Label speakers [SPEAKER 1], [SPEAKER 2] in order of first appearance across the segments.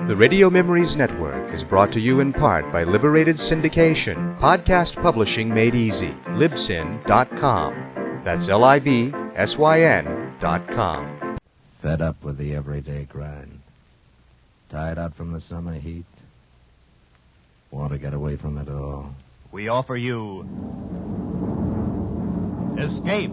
[SPEAKER 1] The Radio Memories Network is brought to you in part by Liberated Syndication, podcast publishing made easy, libsyn.com. That's LIBSYN.com.
[SPEAKER 2] Fed up with the everyday grind. Tired out from the summer heat. Want to get away from it all.
[SPEAKER 3] We offer you Escape.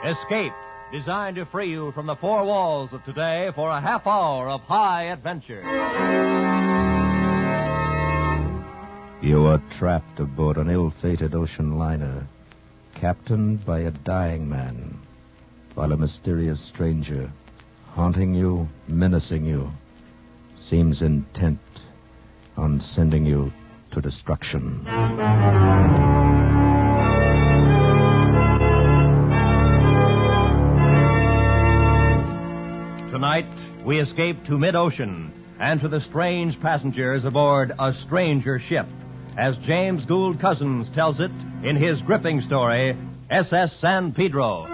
[SPEAKER 3] Escape, designed to free you from the four walls of today for a half hour of high adventure.
[SPEAKER 2] You are trapped aboard an ill-fated ocean liner, captained by a dying man, while a mysterious stranger, haunting you, menacing you, seems intent on sending you to destruction.
[SPEAKER 3] Tonight, we escape to mid-ocean and to the strange passengers aboard a stranger ship, as James Gould Cousins tells it in his gripping story, SSSan Pedro.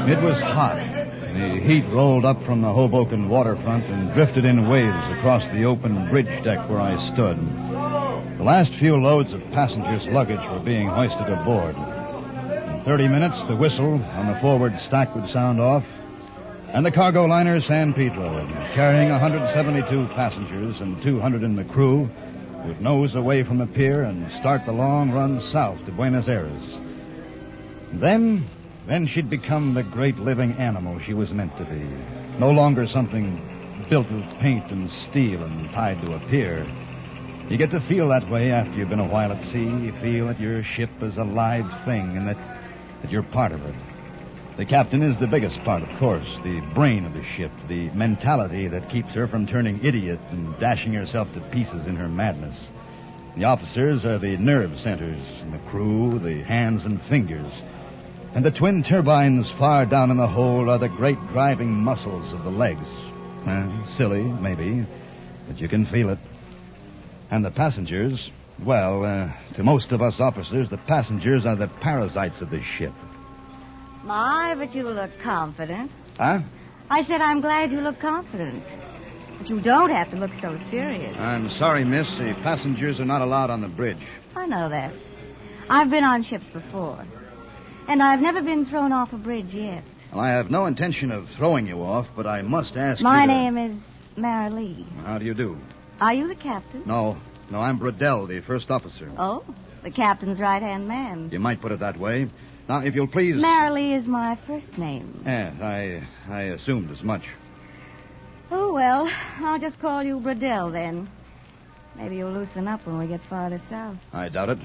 [SPEAKER 4] It was hot. The heat rolled up from the Hoboken waterfront and drifted in waves across the open bridge deck where I stood. The last few loads of passengers' luggage were being hoisted aboard. In 30 minutes, the whistle on the forward stack would sound off, and the cargo liner San Pedro, carrying 172 passengers and 200 in the crew, would nose away from the pier and start the long run south to Buenos Aires. Then she'd become the great living animal she was meant to be. No longer something built with paint and steel and tied to a pier. You get to feel that way after you've been a while at sea. You feel that your ship is a live thing and that you're part of it. The captain is the biggest part, of course, the brain of the ship, the mentality that keeps her from turning idiot and dashing herself to pieces in her madness. The officers are the nerve centers, and the crew, the hands and fingers. And the twin turbines far down in the hold are the great driving muscles of the legs. Silly, maybe, but you can feel it. And the passengers, well, to most of us officers, the passengers are the parasites of this ship.
[SPEAKER 5] My, but you look confident.
[SPEAKER 4] Huh?
[SPEAKER 5] I said I'm glad you look confident. But you don't have to look so serious.
[SPEAKER 4] I'm sorry, miss. The passengers are not allowed on the bridge.
[SPEAKER 5] I know that. I've been on ships before. And I've never been thrown off a bridge yet.
[SPEAKER 4] Well, I have no intention of throwing you off, but I must ask
[SPEAKER 5] My
[SPEAKER 4] you
[SPEAKER 5] name is Mary Lee.
[SPEAKER 4] How do you do?
[SPEAKER 5] Are you the captain?
[SPEAKER 4] No, I'm Bradell, the first officer.
[SPEAKER 5] Oh, the captain's right-hand man.
[SPEAKER 4] You might put it that way. Now, if you'll please...
[SPEAKER 5] Mary Lee is my first name.
[SPEAKER 4] Yes, I assumed as much.
[SPEAKER 5] Oh, well, I'll just call you Bradell, then. Maybe you'll loosen up when we get farther south.
[SPEAKER 4] I doubt it.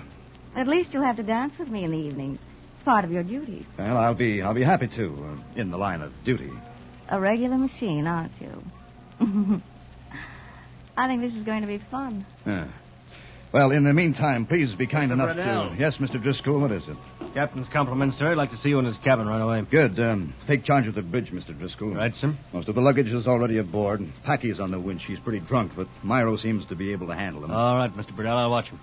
[SPEAKER 5] At least you'll have to dance with me in the evening. It's part of your duty.
[SPEAKER 4] Well, I'll be happy to, in the line of duty.
[SPEAKER 5] A regular machine, aren't you? I think this is going to be fun.
[SPEAKER 4] Well, in the meantime, please be kind enough
[SPEAKER 3] Bradell.
[SPEAKER 4] to... Yes, Mr. Driscoll, what is it?
[SPEAKER 3] Captain's compliments, sir. I'd like to see you in his cabin right away.
[SPEAKER 4] Good. Take charge of the bridge, Mr. Driscoll.
[SPEAKER 3] Right, sir.
[SPEAKER 4] Most of the luggage is already aboard. Packy's on the winch. She's pretty drunk, but Myro seems to be able to handle him.
[SPEAKER 3] All right, Mr. Bradell, I'll watch him.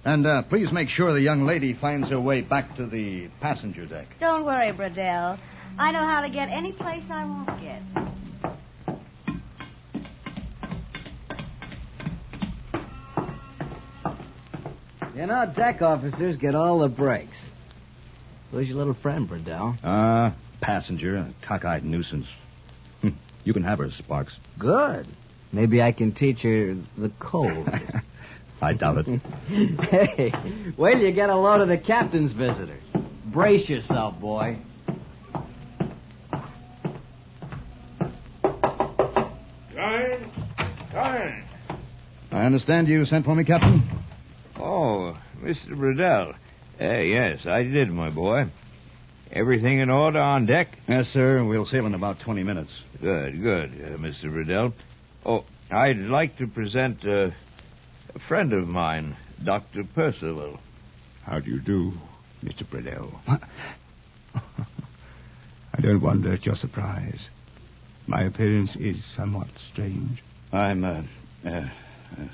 [SPEAKER 4] And please make sure the young lady finds her way back to the passenger deck.
[SPEAKER 5] Don't worry, Bradell. I know how to get any place I want to get.
[SPEAKER 6] You know, deck officers get all the breaks. Who's your little friend, Bradell?
[SPEAKER 4] Passenger, a cockeyed nuisance. You can have her, Sparks.
[SPEAKER 6] Good. Maybe I can teach her the code.
[SPEAKER 4] I doubt it.
[SPEAKER 6] Hey, wait till you get a load of the captain's visitors. Brace yourself, boy.
[SPEAKER 7] Time.
[SPEAKER 4] I understand you sent for me, Captain?
[SPEAKER 7] Oh, Mr. Bradell. Yes, I did, my boy. Everything in order on deck?
[SPEAKER 4] Yes, sir. We'll sail in about 20 minutes.
[SPEAKER 7] Good, Mr. Bradell. Oh, I'd like to present a friend of mine, Dr. Percival.
[SPEAKER 8] How do you do, Mr. Bradell? I don't wonder at your surprise. My appearance is somewhat strange.
[SPEAKER 4] I'm,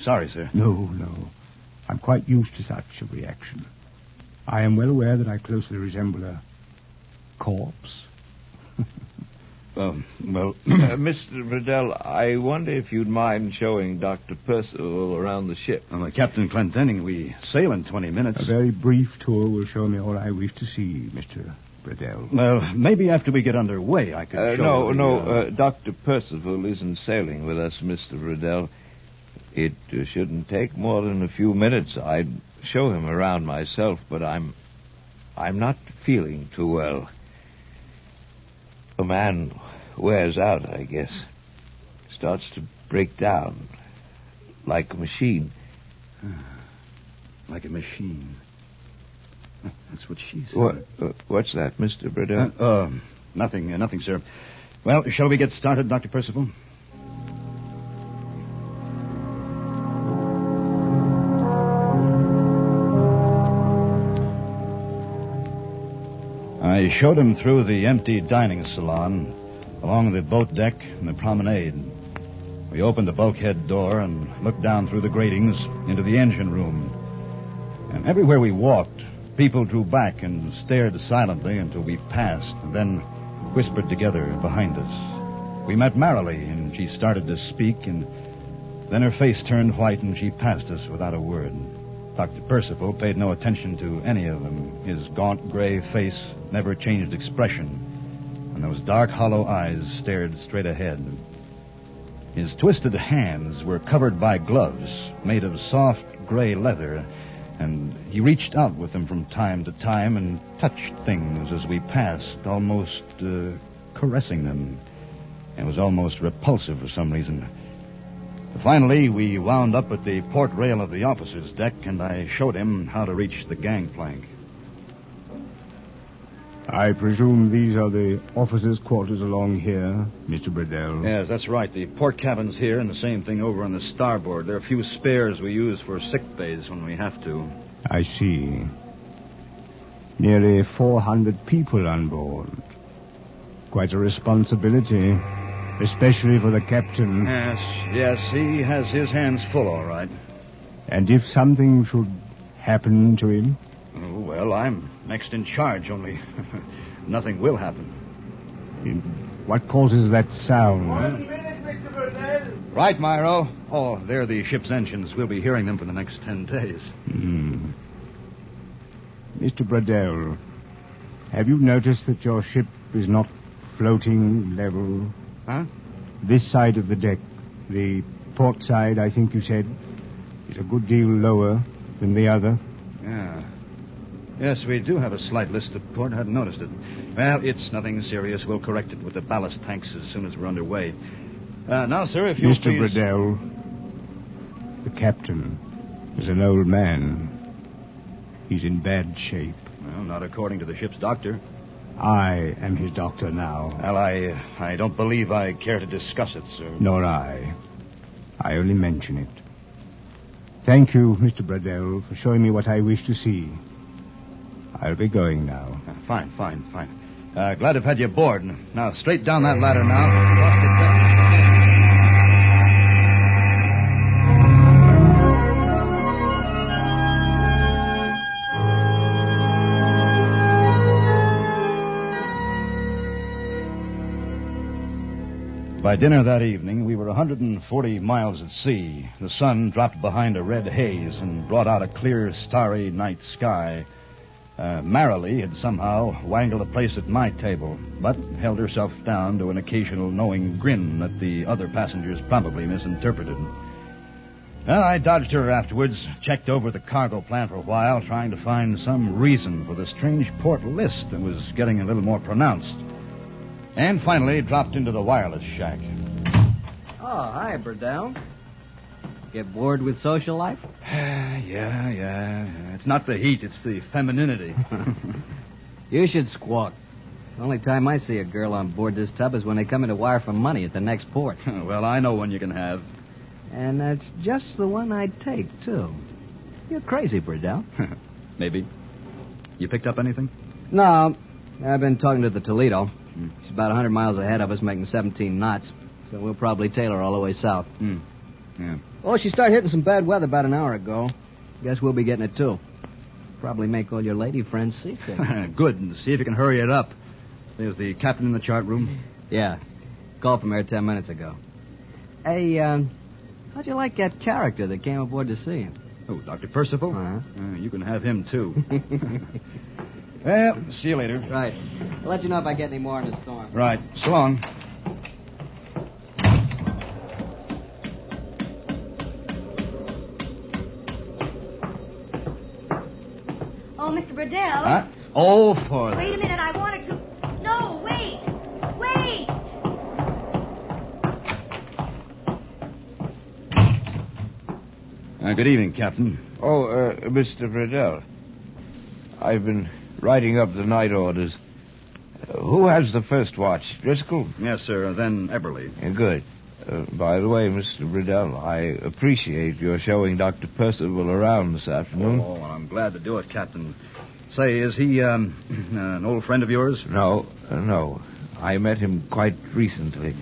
[SPEAKER 4] sorry, sir.
[SPEAKER 8] No. I'm quite used to such a reaction. I am well aware that I closely resemble a corpse.
[SPEAKER 7] Mr. Bradell, I wonder if you'd mind showing Dr. Percival around the ship.
[SPEAKER 4] Captain Clendenning, we sail in 20 minutes.
[SPEAKER 8] A very brief tour will show me all I wish to see, Mr. Bradell.
[SPEAKER 4] Well, maybe after we get underway, I could show
[SPEAKER 7] No, Dr. Percival isn't sailing with us, Mr. Bradell. It shouldn't take more than a few minutes. I'd show him around myself, but I'm not feeling too well. A man wears out, I guess. Starts to break down. Like a machine.
[SPEAKER 4] Like a machine. That's what she said.
[SPEAKER 7] What's that, Mr. Bradell?
[SPEAKER 4] Nothing, sir. Well, shall we get started, Dr. Percival? I showed him through the empty dining salon, along the boat deck and the promenade. We opened the bulkhead door and looked down through the gratings into the engine room. And everywhere we walked, people drew back and stared silently until we passed, and then whispered together behind us. We met Marilee, and she started to speak, and then her face turned white, and she passed us without a word. Dr. Percival paid no attention to any of them. His gaunt gray face never changed expression, and those dark, hollow eyes stared straight ahead. His twisted hands were covered by gloves made of soft gray leather, and he reached out with them from time to time and touched things as we passed, almost caressing them. It was almost repulsive for some reason. Finally, we wound up at the port rail of the officer's deck, and I showed him how to reach the gangplank.
[SPEAKER 8] I presume these are the officers' quarters along here, Mr. Bradell?
[SPEAKER 4] Yes, that's right. The port cabin's here, and the same thing over on the starboard. There are a few spares we use for sick bays when we have to.
[SPEAKER 8] I see. Nearly 400 people on board. Quite a responsibility, especially for the captain.
[SPEAKER 4] Yes, he has his hands full, all right.
[SPEAKER 8] And if something should happen to him?
[SPEAKER 4] Oh, well, I'm next in charge, only nothing will happen.
[SPEAKER 8] What causes that sound?
[SPEAKER 7] 1 minute, Mr. Bradell.
[SPEAKER 4] Right, Myro. Oh, they're the ship's engines. We'll be hearing them for the next 10 days.
[SPEAKER 8] Mr. Bradell, have you noticed that your ship is not floating level?
[SPEAKER 4] Huh?
[SPEAKER 8] This side of the deck, the port side, I think you said, is a good deal lower than the other.
[SPEAKER 4] Yeah. Yes, we do have a slight list of port. I hadn't noticed it. Well, it's nothing serious. We'll correct it with the ballast tanks as soon as we're underway. Now, sir, if you'll
[SPEAKER 8] Mr.
[SPEAKER 4] please...
[SPEAKER 8] Bradell, the captain is an old man. He's in bad shape.
[SPEAKER 4] Well, not according to the ship's doctor.
[SPEAKER 8] I am his doctor now.
[SPEAKER 4] Well, I don't believe I care to discuss it, sir.
[SPEAKER 8] Nor I. I only mention it. Thank you, Mr. Bradell, for showing me what I wish to see. I'll be going now.
[SPEAKER 4] Fine. Glad to have had you aboard. Now, straight down that ladder now. Across the deck. By dinner that evening, we were 140 miles at sea. The sun dropped behind a red haze and brought out a clear, starry night sky. Marilee had somehow wangled a place at my table, but held herself down to an occasional knowing grin that the other passengers probably misinterpreted. Well, I dodged her afterwards, checked over the cargo plan for a while, trying to find some reason for the strange port list that was getting a little more pronounced. And finally dropped into the wireless shack.
[SPEAKER 6] Oh, hi, Bradell. Get bored with social life?
[SPEAKER 4] Yeah. It's not the heat, it's the femininity.
[SPEAKER 6] You should squawk. The only time I see a girl on board this tub is when they come in to wire for money at the next port.
[SPEAKER 4] Well, I know one you can have.
[SPEAKER 6] And that's just the one I'd take, too. You're crazy, Burdell.
[SPEAKER 4] Maybe. You picked up anything?
[SPEAKER 6] No, I've been talking to the Toledo. She's about 100 miles ahead of us, making 17 knots. So we'll probably tail her all the way south.
[SPEAKER 4] Yeah.
[SPEAKER 6] Oh, she started hitting some bad weather about an hour ago. Guess we'll be getting it, too. Probably make all your lady friends seasick.
[SPEAKER 4] Good. And see if you can hurry it up. There's the captain in the chart room.
[SPEAKER 6] Yeah. Called from there 10 minutes ago. Hey, how'd you like that character that came aboard to see him?
[SPEAKER 4] Oh, Dr. Percival?
[SPEAKER 6] Uh-huh.
[SPEAKER 4] You can have him, too. Well, see you later.
[SPEAKER 6] Right. I'll let you know if I get any more in the storm.
[SPEAKER 4] Right. So long.
[SPEAKER 5] Oh, Mr. Burdell.
[SPEAKER 4] Huh? Oh, for...
[SPEAKER 5] Wait a minute, I wanted to... No, wait! Wait!
[SPEAKER 4] Good evening, Captain.
[SPEAKER 7] Oh, Mr. Riddell. I've been writing up the night orders. Who has the first watch? Driscoll?
[SPEAKER 4] Yes, sir. Then Eberly.
[SPEAKER 7] Good. By the way, Mr. Riddell, I appreciate your showing Dr. Percival around this afternoon.
[SPEAKER 4] Oh, well, I'm glad to do it, Captain. Say, is he an old friend of yours?
[SPEAKER 7] No. I met him quite recently.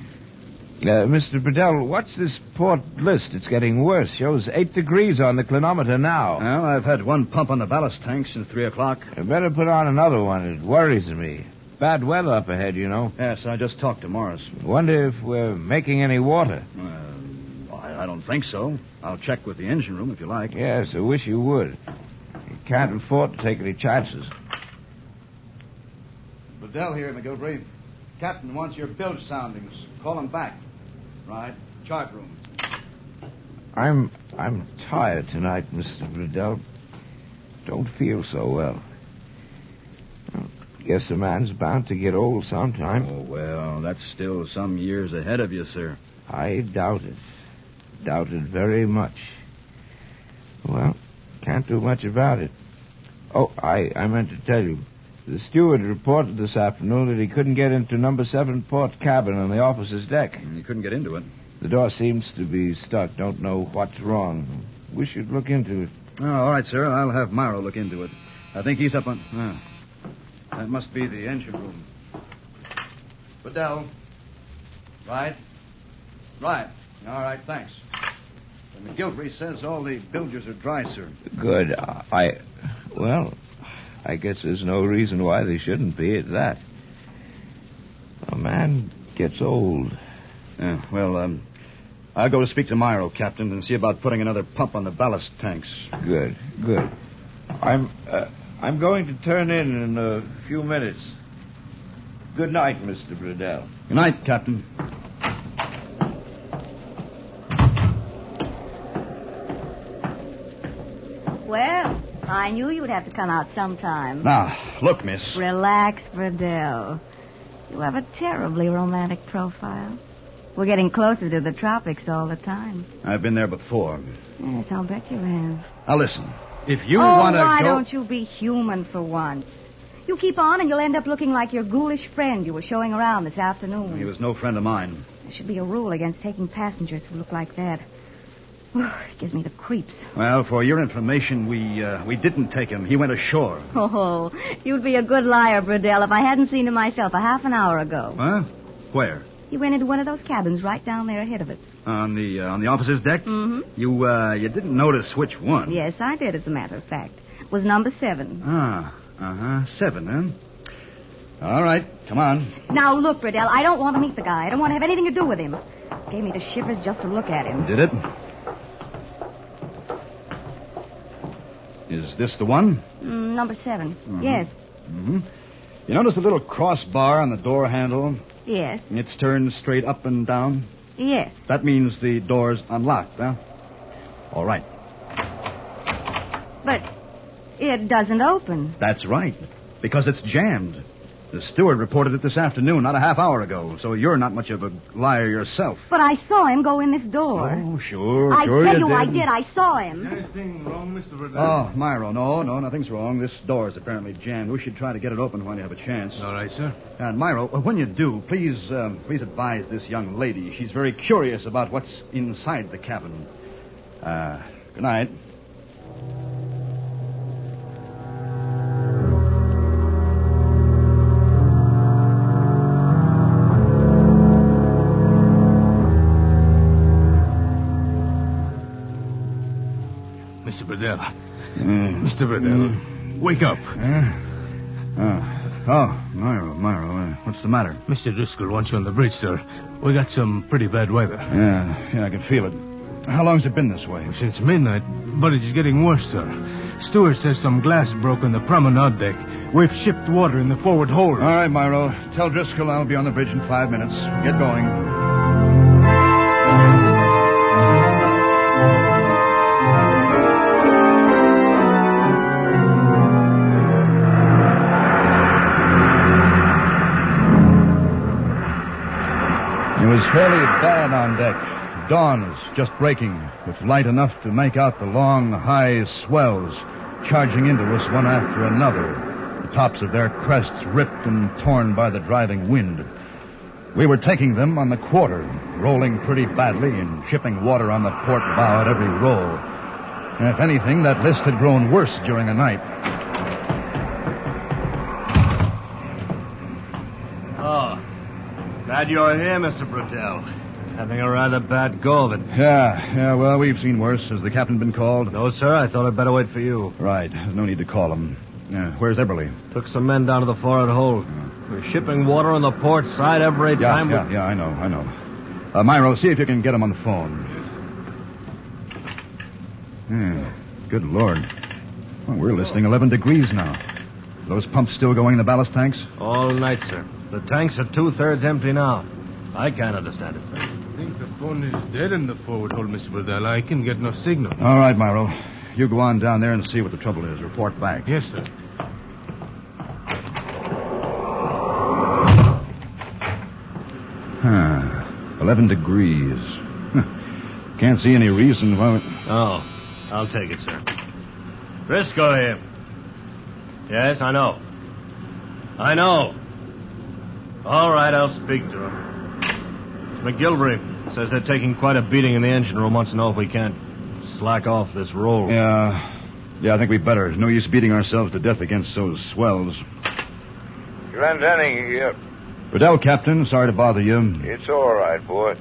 [SPEAKER 7] Mr. Riddell, what's this port list? It's getting worse. Shows 8 degrees on the clinometer now.
[SPEAKER 4] Well, I've had one pump on the ballast tank since 3 o'clock.
[SPEAKER 7] You better put on another one. It worries me. Bad weather up ahead, you know.
[SPEAKER 4] Yes, I just talked to Morris.
[SPEAKER 7] Wonder if we're making any water.
[SPEAKER 4] I don't think so. I'll check with the engine room if you like.
[SPEAKER 7] Yes, I wish you would. You can't afford to take any chances.
[SPEAKER 4] Liddell here, McGilvery. Captain wants your bilge soundings. Call him back. Right. Chart room.
[SPEAKER 7] I'm tired tonight, Mr. Riddell. Don't feel so well. Guess a man's bound to get old sometime.
[SPEAKER 4] Oh, well, that's still some years ahead of you, sir.
[SPEAKER 7] I doubt it. Doubt it very much. Well, can't do much about it. Oh, I meant to tell you. The steward reported this afternoon that he couldn't get into number 7 port cabin on the officer's deck.
[SPEAKER 4] You couldn't get into it?
[SPEAKER 7] The door seems to be stuck. Don't know what's wrong. We should look into it.
[SPEAKER 4] Oh, all right, sir. I'll have Morrow look into it. I think he's up on... that must be the engine room. Liddell. Right. All right, thanks. McGilvery says all the bilges are dry, sir.
[SPEAKER 7] Good. Well, I guess there's no reason why they shouldn't be at that. A man gets old.
[SPEAKER 4] Yeah, well, I'll go to speak to Myro, Captain, and see about putting another pump on the ballast tanks.
[SPEAKER 7] Good. I'm going to turn in a few minutes. Good night, Mr. Riddell.
[SPEAKER 4] Good night, Captain.
[SPEAKER 5] Well, I knew you would have to come out sometime.
[SPEAKER 4] Now, look, miss.
[SPEAKER 5] Relax, Burdell. You have a terribly romantic profile. We're getting closer to the tropics all the time.
[SPEAKER 4] I've been there before.
[SPEAKER 5] Yes, I'll bet you have.
[SPEAKER 4] Now, listen. If you want to
[SPEAKER 5] why
[SPEAKER 4] go...
[SPEAKER 5] don't you be human for once? You keep on and you'll end up looking like your ghoulish friend you were showing around this afternoon.
[SPEAKER 4] He was no friend of mine.
[SPEAKER 5] There should be a rule against taking passengers who look like that. It gives me the creeps.
[SPEAKER 4] Well, for your information, we didn't take him. He went ashore.
[SPEAKER 5] Oh, you'd be a good liar, Burdell, if I hadn't seen him myself a half an hour ago.
[SPEAKER 4] Huh? Where?
[SPEAKER 5] He went into one of those cabins right down there ahead of us.
[SPEAKER 4] On the officer's deck?
[SPEAKER 5] Mm-hmm.
[SPEAKER 4] You didn't notice which one?
[SPEAKER 5] Yes, I did, as a matter of fact. It was number 7.
[SPEAKER 4] 7, huh? All right, come on.
[SPEAKER 5] Now, look, Burdell, I don't want to meet the guy. I don't want to have anything to do with him. Gave me the shivers just to look at him.
[SPEAKER 4] Did it? Is this the one?
[SPEAKER 5] Number 7.
[SPEAKER 4] Mm-hmm.
[SPEAKER 5] Yes.
[SPEAKER 4] Mm-hmm. You notice the little crossbar on the door handle?
[SPEAKER 5] Yes.
[SPEAKER 4] It's turned straight up and down?
[SPEAKER 5] Yes.
[SPEAKER 4] That means the door's unlocked, huh? All right.
[SPEAKER 5] But it doesn't open.
[SPEAKER 4] That's right, because it's jammed. The steward reported it this afternoon, not a half hour ago, so you're not much of a liar yourself.
[SPEAKER 5] But I saw him go in this door.
[SPEAKER 4] Oh, sure,
[SPEAKER 5] I
[SPEAKER 4] sure
[SPEAKER 5] tell
[SPEAKER 4] you
[SPEAKER 5] you, I
[SPEAKER 4] did.
[SPEAKER 5] did. I saw him.
[SPEAKER 9] Anything wrong, Mr. Riddell?
[SPEAKER 4] Oh, Myro, no, nothing's wrong. This door is apparently jammed. We should try to get it open when you have a chance.
[SPEAKER 9] All right, sir.
[SPEAKER 4] And Myro, when you do, please advise this young lady. She's very curious about what's inside the cabin. Good night.
[SPEAKER 9] Mr. Riddell. Mr. Riddell, wake up.
[SPEAKER 4] Myro, what's the matter?
[SPEAKER 9] Mr. Driscoll wants you on the bridge, sir. We got some pretty bad weather.
[SPEAKER 4] Yeah, I can feel it. How long's it been this way?
[SPEAKER 9] Since midnight, but it's getting worse, sir. Steward says some glass broke on the promenade deck. We've shipped water in the forward hold.
[SPEAKER 4] All right, Myro. Tell Driscoll I'll be on the bridge in 5 minutes. Get going. It was fairly bad on deck. Dawn was just breaking, with light enough to make out the long, high swells charging into us one after another, the tops of their crests ripped and torn by the driving wind. We were taking them on the quarter, rolling pretty badly and shipping water on the port bow at every roll. And if anything, that list had grown worse during the night.
[SPEAKER 10] Oh, glad you're here, Mr. Brunell. Having a rather bad go of it.
[SPEAKER 4] Yeah, well, we've seen worse. Has the captain been called?
[SPEAKER 10] No, sir. I thought I'd better wait for you.
[SPEAKER 4] Right. There's no need to call him. Where's Eberly?
[SPEAKER 10] Took some men down to the forward hold. We're shipping water on the port side every time.
[SPEAKER 4] Yeah, I know. Myro, see if you can get him on the phone. Good Lord. Well, we're listing 11 degrees now. Are those pumps still going in the ballast tanks?
[SPEAKER 10] All night, sir. The tanks are 2/3 empty now. I can't understand it, sir.
[SPEAKER 9] I think the phone is dead in the forward hold, Mr. Riddell. I can get no signal.
[SPEAKER 4] All right, Myro. You go on down there and see what the trouble is. Report back.
[SPEAKER 9] Yes, sir.
[SPEAKER 4] 11 degrees. Can't see any reason why...
[SPEAKER 10] Oh, I'll take it, sir. Briscoe here. Yes, I know. All right, I'll speak to him. McGilvery says they're taking quite a beating in the engine room. Wants to know if we can't slack off this roll.
[SPEAKER 4] Yeah, I think we better. No use beating ourselves to death against those swells.
[SPEAKER 7] Glendenning here.
[SPEAKER 4] Riddell, Captain. Sorry to bother you.
[SPEAKER 7] It's all right, boy.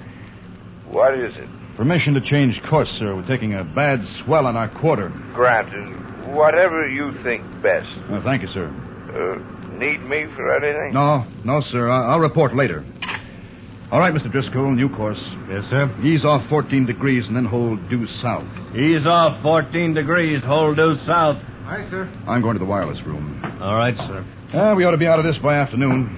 [SPEAKER 7] What is it?
[SPEAKER 4] Permission to change course, sir. We're taking a bad swell on our quarter.
[SPEAKER 7] Granted. Whatever you think best.
[SPEAKER 4] Thank you, sir.
[SPEAKER 7] Need me for anything?
[SPEAKER 4] No, sir. I'll report later. All right, Mr. Driscoll, new course.
[SPEAKER 10] Yes, sir.
[SPEAKER 4] Ease off 14 degrees and then hold due south.
[SPEAKER 10] Ease off 14 degrees, hold due south.
[SPEAKER 9] Aye, sir.
[SPEAKER 4] I'm going to the wireless room.
[SPEAKER 10] All right, sir.
[SPEAKER 4] We ought to be out of this by afternoon.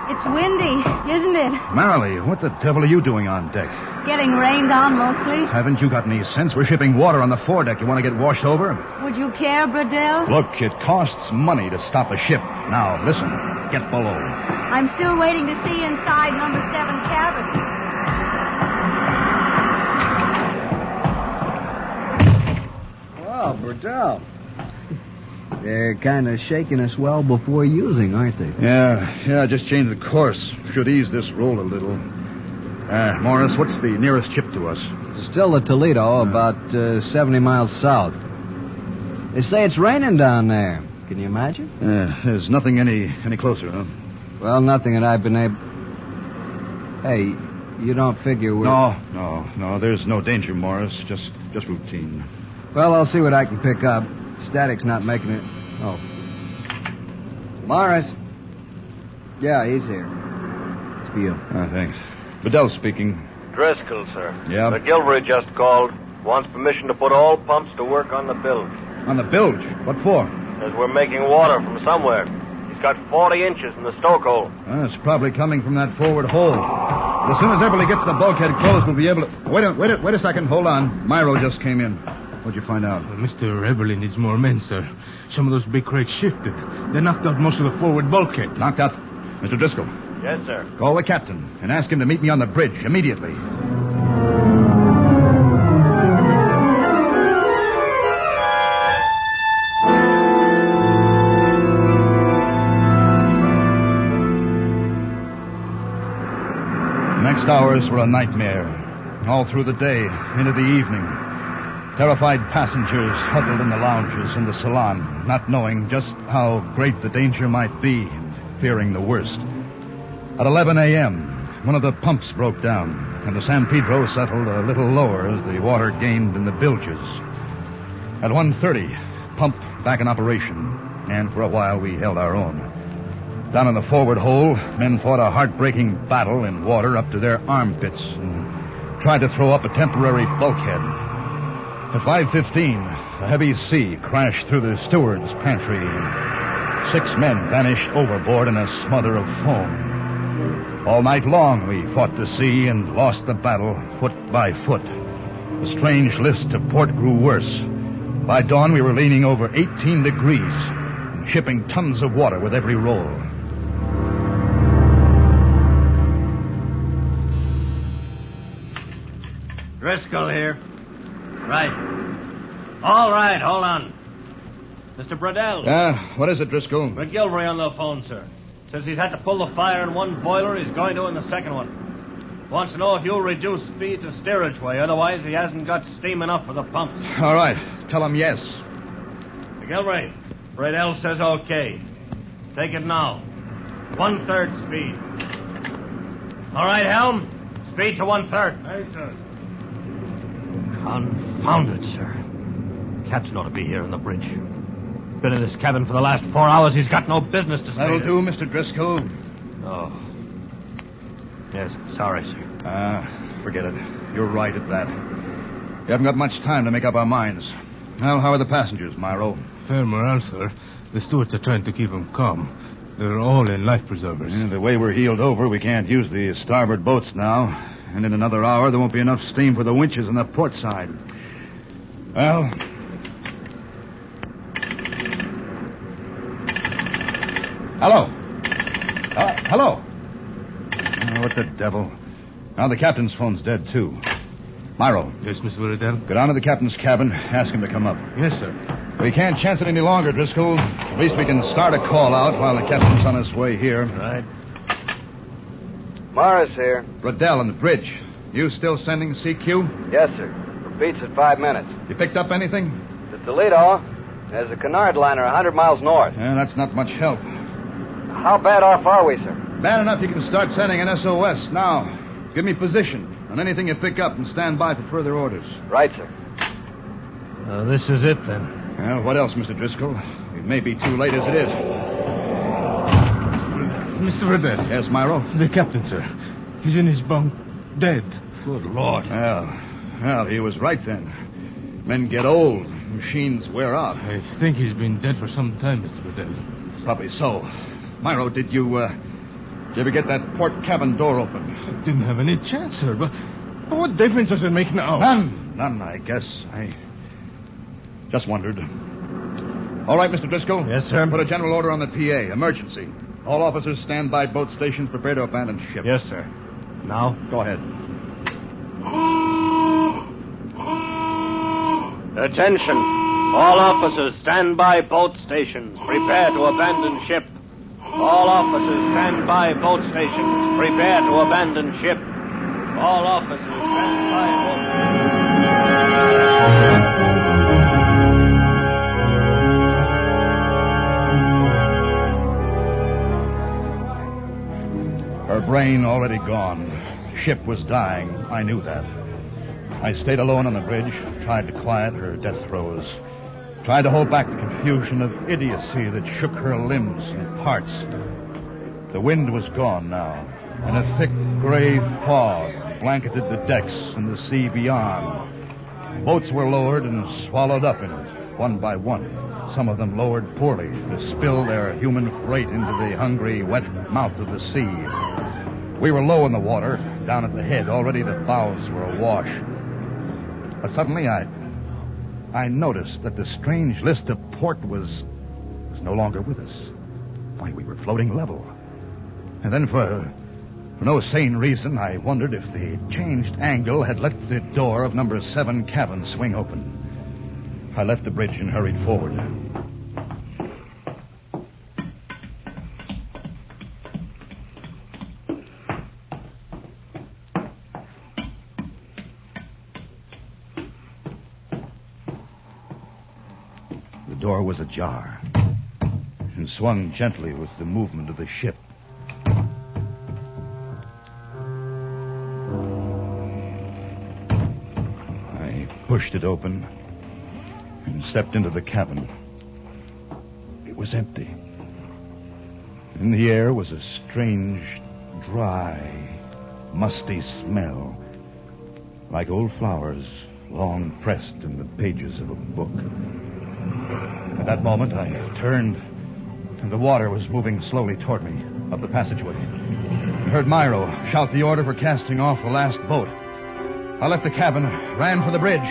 [SPEAKER 5] It's windy, isn't it?
[SPEAKER 4] Marilee, what the devil are you doing on deck?
[SPEAKER 5] Getting rained on mostly.
[SPEAKER 4] Haven't you got any sense? We're shipping water on the foredeck. You want to get washed over?
[SPEAKER 5] Would you care, Burdell?
[SPEAKER 4] Look, it costs money to stop a ship. Now, listen. Get below.
[SPEAKER 5] I'm still waiting to see inside number 7 cabin.
[SPEAKER 6] Well, Burdell. They're kind of shaking us well before using, aren't they?
[SPEAKER 4] Yeah, just change the course. Should ease this roll a little. Morris, what's the nearest ship to us?
[SPEAKER 6] Still the Toledo, about 70 miles south. They say it's raining down there. Can you imagine?
[SPEAKER 4] There's nothing any closer, huh?
[SPEAKER 6] Well, nothing that I've been able... Hey, you don't figure we're...
[SPEAKER 4] No, there's no danger, Morris. Just routine.
[SPEAKER 6] Well, I'll see what I can pick up. Static's not making it... Oh. Morris. Yeah, he's here. It's for you.
[SPEAKER 4] Thanks. Bedell speaking.
[SPEAKER 10] Driscoll, sir.
[SPEAKER 4] Yeah?
[SPEAKER 10] McGilvery just called. Wants permission to put all pumps to work on the bilge.
[SPEAKER 4] On the bilge? What for?
[SPEAKER 10] Says we're making water from somewhere. He's got 40 inches in the stoke hole.
[SPEAKER 4] It's probably coming from that forward hole. As soon as Eberly gets the bulkhead closed, we'll be able to... Wait a second. Hold on. Myro just came in. What'd you find out?
[SPEAKER 9] Mr. Eberly needs more men, sir. Some of those big crates shifted. They knocked out most of the forward bulkhead.
[SPEAKER 4] Knocked out? Mr. Driscoll.
[SPEAKER 10] Yes, sir.
[SPEAKER 4] Call the captain and ask him to meet me on the bridge immediately. Next hours were a nightmare. All through the day, into the evening. Terrified passengers huddled in the lounges in the salon, not knowing just how great the danger might be and fearing the worst. At 11 a.m., one of the pumps broke down, and the San Pedro settled a little lower as the water gained in the bilges. At 1:30, pump back in operation, and for a while we held our own. Down in the forward hold, men fought a heartbreaking battle in water up to their armpits and tried to throw up a temporary bulkhead. At 5:15, a heavy sea crashed through the steward's pantry, and 6 men vanished overboard in a smother of foam. All night long, we fought the sea and lost the battle foot by foot. The strange list to port grew worse. By dawn, we were leaning over 18 degrees and shipping tons of water with every roll.
[SPEAKER 10] Driscoll here. Right. All right, hold on. Mr. Bradell.
[SPEAKER 4] What is it, Driscoll?
[SPEAKER 10] McGilvery on the phone, sir. Says he's had to pull the fire in one boiler. He's going to in the second one. Wants to know if you'll reduce speed to steerage way. Otherwise, he hasn't got steam enough for the pumps.
[SPEAKER 4] All right. Tell him yes.
[SPEAKER 10] McGilvery, Bradell says okay. Take it now. 1/3 speed. All right, Helm. Speed to 1/3.
[SPEAKER 3] Aye, sir. Confound it, sir. Captain ought to be here on the bridge. Been in this cabin for the last 4 hours. He's got no business to stay.
[SPEAKER 4] That'll do, Mr. Driscoll.
[SPEAKER 3] Oh. Yes, sorry, sir.
[SPEAKER 4] Forget it. You're right at that. We haven't got much time to make up our minds. Well, how are the passengers, Myro?
[SPEAKER 9] Fair morale, sir. The stewards are trying to keep them calm. They're all in life preservers.
[SPEAKER 4] Yeah, the way we're heeled over, we can't use the starboard boats now. And in another hour, there won't be enough steam for the winches on the port side. Well... Hello. Hello. Oh, what the devil? Now the captain's phone's dead, too. Myro.
[SPEAKER 9] Yes, Mr. Riddell?
[SPEAKER 4] Go down to the captain's cabin. Ask him to come up.
[SPEAKER 9] Yes, sir.
[SPEAKER 4] We can't chance it any longer, Driscoll. At least we can start a call out while the captain's on his way here.
[SPEAKER 10] Right.
[SPEAKER 6] Morris here.
[SPEAKER 4] Riddell on the bridge. You still sending CQ?
[SPEAKER 6] Yes, sir. Repeats in 5 minutes.
[SPEAKER 4] You picked up anything?
[SPEAKER 6] The Toledo. There's a canard liner 100 miles north.
[SPEAKER 4] Yeah, that's not much help.
[SPEAKER 6] How bad off are we, sir?
[SPEAKER 4] Bad enough you can start sending an SOS now. Give me position on anything you pick up and stand by for further orders.
[SPEAKER 6] Right, sir.
[SPEAKER 10] This is it, then.
[SPEAKER 4] Well, what else, Mr. Driscoll? It may be too late as it is.
[SPEAKER 9] Mr. Riddell.
[SPEAKER 4] Yes, Myro?
[SPEAKER 9] The captain, sir. He's in his bunk, dead.
[SPEAKER 10] Good Lord.
[SPEAKER 4] Well, he was right then. Men get old. Machines wear out.
[SPEAKER 9] I think he's been dead for some time, Mr. Riddell.
[SPEAKER 4] Probably so. Myro, did you ever get that port cabin door open?
[SPEAKER 9] Didn't have any chance, sir. But what difference does it make now?
[SPEAKER 4] None, I guess. I just wondered. All right, Mr. Driscoll.
[SPEAKER 10] Yes, sir.
[SPEAKER 4] Put a general order on the PA. Emergency. All officers stand by boat stations, prepare to abandon ship.
[SPEAKER 10] Yes, sir. Now?
[SPEAKER 4] Go ahead.
[SPEAKER 10] Attention. All officers stand by boat stations. Prepare to abandon ship. All officers stand by boat stations. Prepare to abandon ship. All officers stand by boat stations.
[SPEAKER 4] Her brain already gone. Ship was dying. I knew that. I stayed alone on the bridge, tried to quiet her death throes, tried to hold back the confusion of idiocy that shook her limbs and parts. The wind was gone now, and a thick gray fog blanketed the decks and the sea beyond. Boats were lowered and swallowed up in it, one by one. Some of them lowered poorly to spill their human freight into the hungry, wet mouth of the sea. We were low in the water, down at the head. Already the bows were awash. But suddenly I noticed that the strange list of port was no longer with us. Why, we were floating level. And then for no sane reason, I wondered if the changed angle had let the door of number 7 cabin swing open. I left the bridge and hurried forward. The door was ajar and swung gently with the movement of the ship. I pushed it open and stepped into the cabin. It was empty. In the air was a strange, dry, musty smell, like old flowers long pressed in the pages of a book. At that moment, I turned, and the water was moving slowly toward me up the passageway. I heard Myro shout the order for casting off the last boat. I left the cabin, ran for the bridge.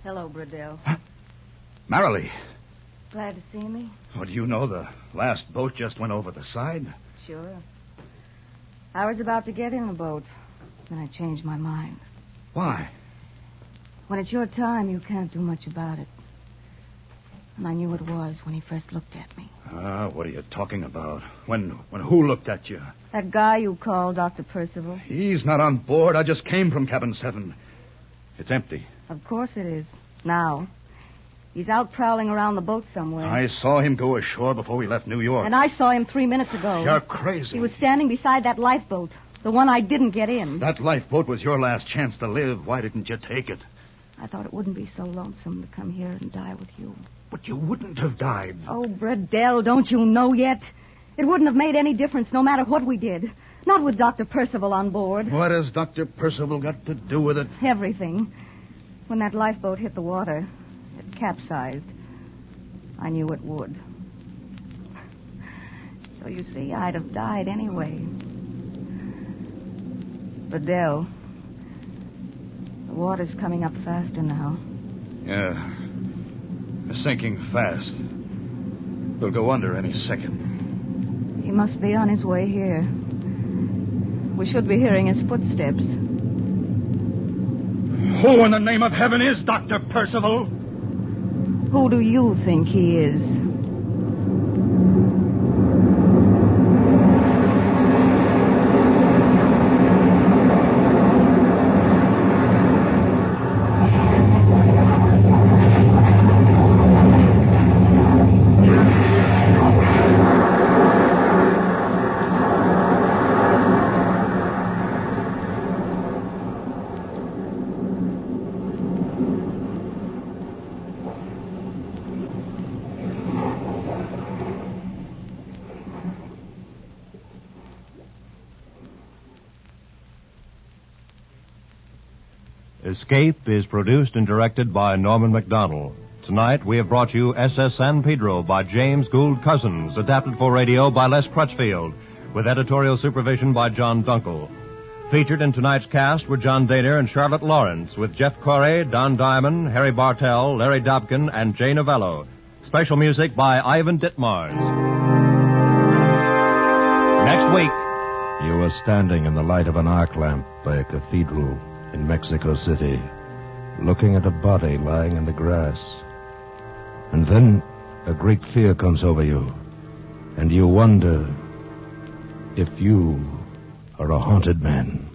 [SPEAKER 5] Hello, Bradell.
[SPEAKER 4] Marilee.
[SPEAKER 5] Glad to see me?
[SPEAKER 4] Oh, do you know the last boat just went over the side?
[SPEAKER 5] Sure. I was about to get in the boat, then I changed my mind.
[SPEAKER 4] Why?
[SPEAKER 5] When it's your time, you can't do much about it. And I knew it was when he first looked at me.
[SPEAKER 4] What are you talking about? When who looked at you?
[SPEAKER 5] That guy you called Dr. Percival?
[SPEAKER 4] He's not on board. I just came from cabin 7. It's empty.
[SPEAKER 5] Of course it is. Now. He's out prowling around the boat somewhere.
[SPEAKER 4] I saw him go ashore before we left New York.
[SPEAKER 5] And I saw him 3 minutes ago.
[SPEAKER 4] You're crazy.
[SPEAKER 5] He was standing beside that lifeboat, the one I didn't get in.
[SPEAKER 4] That lifeboat was your last chance to live. Why didn't you take it?
[SPEAKER 5] I thought it wouldn't be so lonesome to come here and die with you.
[SPEAKER 4] But you wouldn't have died.
[SPEAKER 5] Oh, Bradell, don't you know yet? It wouldn't have made any difference no matter what we did. Not with Dr. Percival on board.
[SPEAKER 4] What has Dr. Percival got to do with it?
[SPEAKER 5] Everything. When that lifeboat hit the water, it capsized. I knew it would. So you see, I'd have died anyway. Bradell, the water's coming up faster now.
[SPEAKER 4] Yeah. It's sinking fast. We'll go under any second.
[SPEAKER 5] He must be on his way here. We should be hearing his footsteps.
[SPEAKER 4] Who in the name of heaven is Dr. Percival?
[SPEAKER 5] Who do you think he is?
[SPEAKER 3] Escape is produced and directed by Norman MacDonald. Tonight we have brought you SSSan Pedro by James Gould Cousins, adapted for radio by Les Crutchfield, with editorial supervision by John Dunkel. Featured in tonight's cast were John Daner and Charlotte Lawrence, with Jeff Corey, Don Diamond, Harry Bartell, Larry Dobkin, and Jay Novello. Special music by Ivan Ditmars. Next week...
[SPEAKER 2] You were standing in the light of an arc lamp by a cathedral in Mexico City, looking at a body lying in the grass. And then a great fear comes over you, and you wonder if you are a haunted man.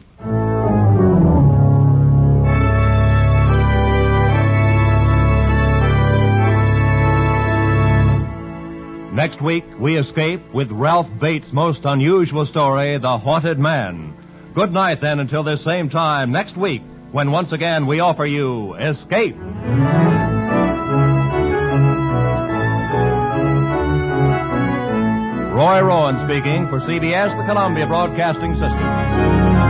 [SPEAKER 3] Next week, we escape with Ralph Bates' most unusual story, The Haunted Man. Good night, then, until this same time next week, when once again we offer you Escape. Roy Rowan speaking for CBS, the Columbia Broadcasting System.